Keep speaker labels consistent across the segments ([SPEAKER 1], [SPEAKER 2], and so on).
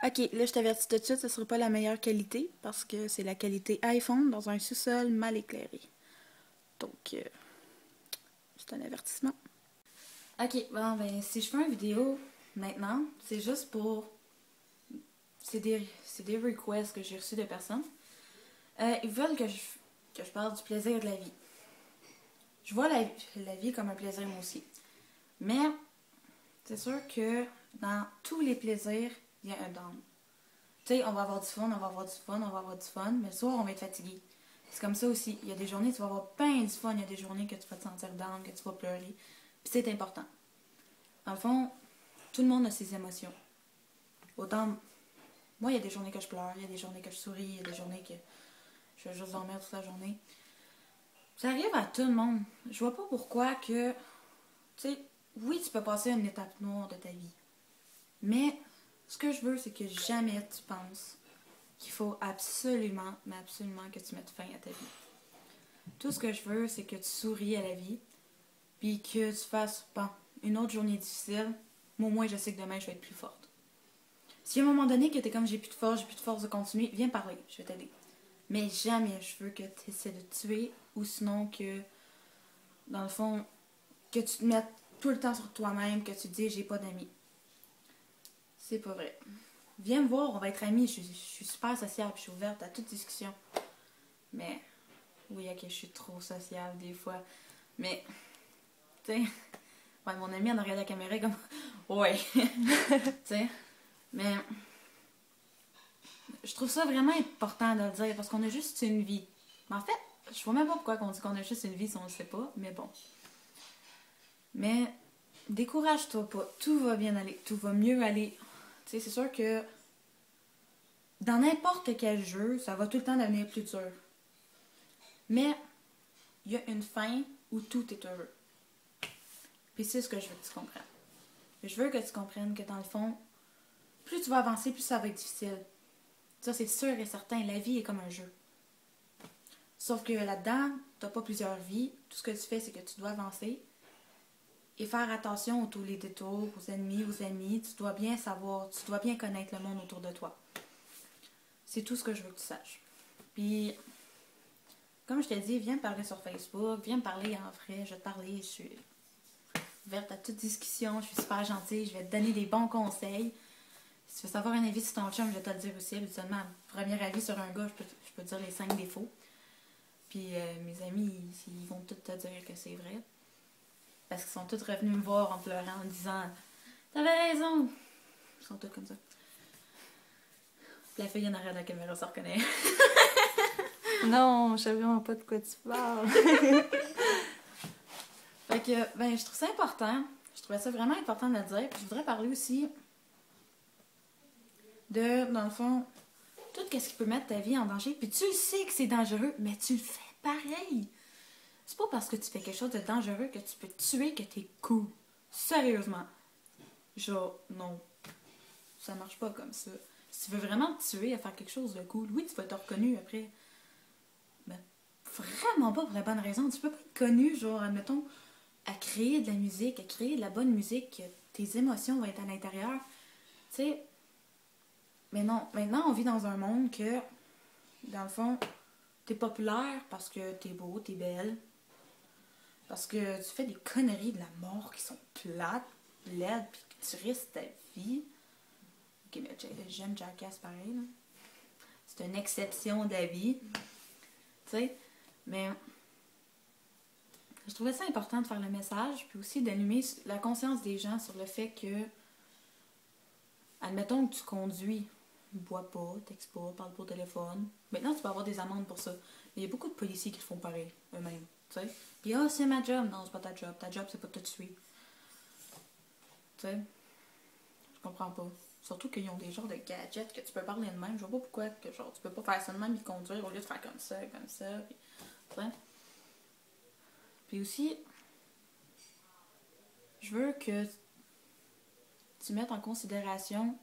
[SPEAKER 1] Ok, là je t'avertis tout de suite, ce sera pas la meilleure qualité parce que c'est la qualité iPhone dans un sous-sol mal éclairé. Donc, c'est un avertissement. Ok, bon ben si je fais une vidéo maintenant, c'est juste pour... C'est des requests que j'ai reçus de personnes. Ils veulent que je parle du plaisir de la vie. Je vois la vie comme un plaisir moi aussi. Mais c'est sûr que dans tous les plaisirs, il y a un down. Tu sais, on va avoir du fun, on va avoir du fun, on va avoir du fun, mais le soir, on va être fatigué. C'est comme ça aussi. Il y a des journées, tu vas avoir plein du fun, il y a des journées que tu vas te sentir down, que tu vas pleurer. Puis c'est important. Dans le fond, tout le monde a ses émotions. Autant, moi, il y a des journées que je pleure, il y a des journées que je souris, il y a des journées que je vais juste dormir toute la journée. Ça arrive à tout le monde. Je vois pas pourquoi que, tu sais, oui, tu peux passer une étape noire de ta vie. Mais ce que je veux, c'est que jamais tu penses qu'il faut absolument, mais absolument que tu mettes fin à ta vie. Tout ce que je veux, c'est que tu souris à la vie, puis que tu fasses, bon, une autre journée difficile, mais au moins je sais que demain je vais être plus forte. Si à un moment donné que t'es comme j'ai plus de force de continuer, viens parler, je vais t'aider. Mais jamais je veux que tu essaies de te tuer, ou sinon que, dans le fond, que tu te mettes tout le temps sur toi-même, que tu te dis j'ai pas d'amis. C'est pas vrai. Viens me voir, on va être amis, je suis super sociable, je suis ouverte à toute discussion. Mais, oui, ok, je suis trop sociable des fois. Mais, tu sais, ouais, mon ami en arrière de la caméra est comme, ouais, tu sais. Mais, je trouve ça vraiment important de le dire parce qu'on a juste une vie. Mais en fait, je vois même pas pourquoi on dit qu'on a juste une vie si on le sait pas, mais bon. Mais, décourage-toi pas, tout va bien aller, tout va mieux aller. Tu sais, c'est sûr que dans n'importe quel jeu, ça va tout le temps devenir plus dur. Mais, il y a une fin où tout est heureux. Puis c'est ce que je veux que tu comprennes. Je veux que tu comprennes que dans le fond, plus tu vas avancer, plus ça va être difficile. Ça, c'est sûr et certain. La vie est comme un jeu. Sauf que là-dedans, tu n'as pas plusieurs vies. Tout ce que tu fais, c'est que tu dois avancer et faire attention à tous les détours, aux ennemis, aux amis. Tu dois bien savoir, tu dois bien connaître le monde autour de toi. C'est tout ce que je veux que tu saches. Puis, comme je t'ai dit, viens me parler sur Facebook, viens me parler en vrai, je vais te parler, je suis ouverte à toute discussion, je suis super gentille, je vais te donner des bons conseils. Si tu veux savoir un avis sur ton chum, je vais te le dire aussi. Habituellement, premier avis sur un gars, je peux te dire les 5 défauts. Puis mes amis, ils vont tous te dire que c'est vrai. Parce qu'ils sont tous revenus me voir en pleurant, en disant t'avais raison. Ils sont tous comme ça. Puis la fille en arrière de la caméra se reconnaît.
[SPEAKER 2] Non, je sais vraiment pas de quoi tu parles.
[SPEAKER 1] Fait que, ben, je trouve ça important. Je trouvais ça vraiment important de le dire. Puis je voudrais parler aussi de, dans le fond, tout ce qui peut mettre ta vie en danger. Puis tu le sais que c'est dangereux, mais tu le fais pareil. C'est pas parce que tu fais quelque chose de dangereux que tu peux te tuer que t'es cool. Sérieusement. Genre, non. Ça marche pas comme ça. Si tu veux vraiment te tuer à faire quelque chose de cool, oui, tu vas être reconnu après. Mais vraiment pas pour la bonne raison. Tu peux pas être connu, genre, admettons, à créer de la musique, à créer de la bonne musique, que tes émotions vont être à l'intérieur. Tu sais, mais non, maintenant on vit dans un monde que, dans le fond, t'es populaire parce que t'es beau, t'es belle, parce que tu fais des conneries de la mort qui sont plates, laides, puis que tu risques ta vie. Ok, mais j'aime Jackass pareil, là. C'est une exception de la vie. Tu sais, mais je trouvais ça important de faire le message, puis aussi d'allumer la conscience des gens sur le fait que, admettons que tu conduis, bois pas, texte pas, parle pas au téléphone. Maintenant, tu peux avoir des amendes pour ça. Mais il y a beaucoup de policiers qui le font pareil, eux-mêmes. Tu sais? Puis, ah, c'est ma job. Non, c'est pas ta job. Ta job, c'est pas de te tuer. Tu sais? Je comprends pas. Surtout qu'ils ont des genres de gadgets que tu peux parler de même. Je vois pas pourquoi que, genre, tu peux pas faire ça de même et conduire au lieu de faire comme ça. Puis, tu sais? Puis aussi, je veux que tu mettes en considération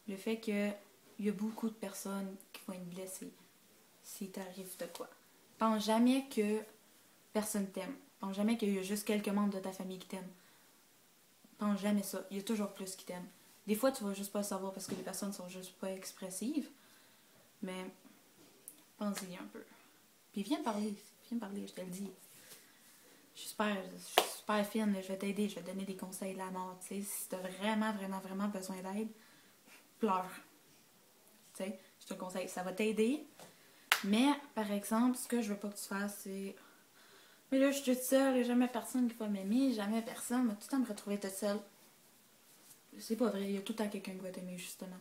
[SPEAKER 1] le fait que il y a beaucoup de personnes qui vont être blessées si t'arrive de quoi. Pense jamais que personne t'aime. Pense jamais qu'il y a juste quelques membres de ta famille qui t'aiment. Pense jamais ça. Il y a toujours plus qui t'aiment. Des fois, tu vas juste pas le savoir parce que les personnes sont juste pas expressives. Mais pense-y un peu. Puis viens parler, je te le dis. Je suis super fine, je vais t'aider, je vais te donner des conseils de la mort. Tu sais, si t'as vraiment besoin d'aide, pleure. Tu sais, je te conseille, ça va t'aider. Mais, par exemple, ce que je veux pas que tu fasses, c'est... Mais là, je suis toute seule, il n'y a jamais personne qui va m'aimer, jamais personne, va tout le temps me retrouver toute seule. C'est pas vrai, il y a tout le temps quelqu'un qui va t'aimer, justement.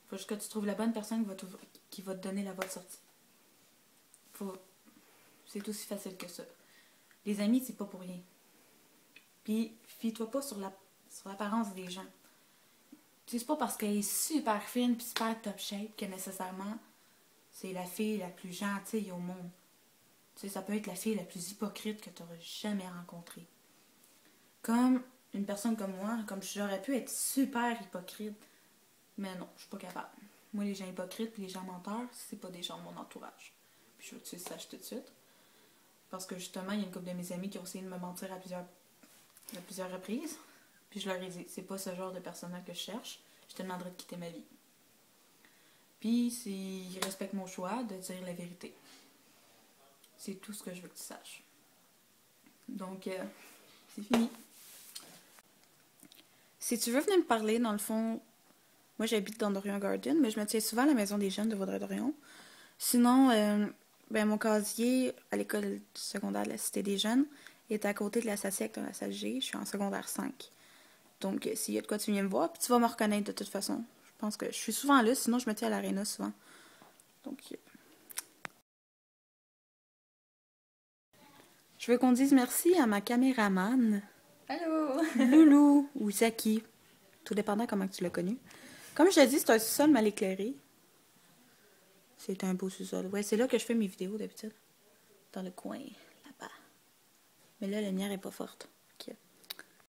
[SPEAKER 1] Faut juste que tu trouves la bonne personne qui va te donner la voie de sortie. C'est aussi facile que ça. Les amis, c'est pas pour rien. Puis, fie-toi pas sur l'apparence des gens. C'est pas parce qu'elle est super fine puis super top shape que nécessairement c'est la fille la plus gentille au monde. Tu sais, ça peut être la fille la plus hypocrite que tu auras jamais rencontrée. Comme une personne comme moi, comme j'aurais pu être super hypocrite. Mais non, je suis pas capable. Moi, les gens hypocrites et les gens menteurs, c'est pas des gens de mon entourage. Puis je veux que tu le saches tout de suite. Parce que justement, il y a une couple de mes amis qui ont essayé de me mentir à plusieurs reprises. Puis je leur ai dit, c'est pas ce genre de personne-là que je cherche. Je te demanderai de quitter ma vie. Puis ils respectent mon choix de dire la vérité. C'est tout ce que je veux que tu saches. Donc, c'est fini. Si tu veux venir me parler, dans le fond, moi j'habite dans Dorion Garden, mais je me tiens souvent à la maison des jeunes de Vaudreuil-Dorion. Sinon, mon casier à l'école secondaire de la Cité des Jeunes est à côté de la SACEC dans la salle G. Je suis en secondaire 5. Donc, s'il y a de quoi, tu viens me voir, puis tu vas me reconnaître de toute façon. Je pense que je suis souvent là, sinon je me tiens à l'aréna souvent. Donc, je veux qu'on dise merci à ma caméraman.
[SPEAKER 2] Allô!
[SPEAKER 1] Loulou ou Zaki, tout dépendant comment tu l'as connu. Comme je te dis, c'est un sous-sol mal éclairé. C'est un beau sous-sol. Ouais, c'est là que je fais mes vidéos d'habitude. Dans le coin, là-bas. Mais là, la lumière est pas forte.